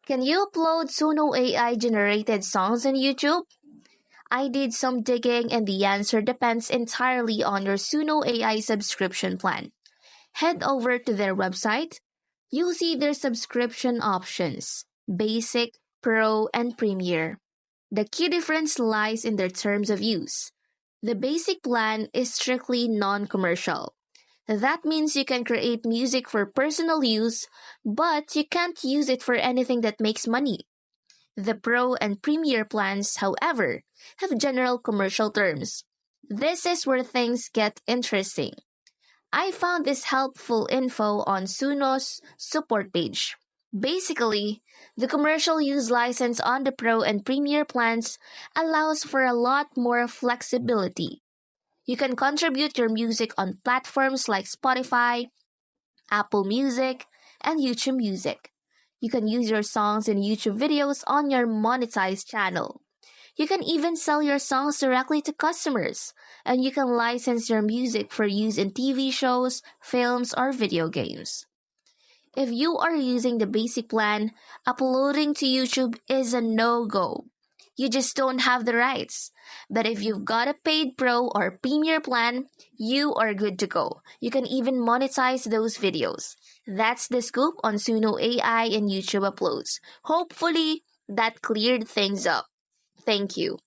Can you upload Suno AI generated songs on YouTube? I did some digging and the answer depends entirely on your Suno AI subscription plan. Head over to their website. You'll see their subscription options: Basic, Pro, and Premier. The key difference lies in their terms of use. The basic plan is strictly non commercial. That means you can create music for personal use, but you can't use it for anything that makes money. The Pro and Premier plans, however, have general commercial terms. This is where things get interesting. I found this helpful info on Suno's support page. Basically, the commercial use license on the Pro and Premier plans allows for a lot more flexibility. You can contribute your music on platforms like Spotify, Apple Music, and YouTube Music. You can use your songs in YouTube videos on your monetized channel. You can even sell your songs directly to customers, and you can license your music for use in TV shows, films, or video games. If you are using the basic plan, uploading to YouTube is a no-go. You just don't have the rights. But if you've got a paid pro or premier plan, you are good to go. You can even monetize those videos. That's the scoop on Suno AI and YouTube uploads. Hopefully, that cleared things up. Thank you.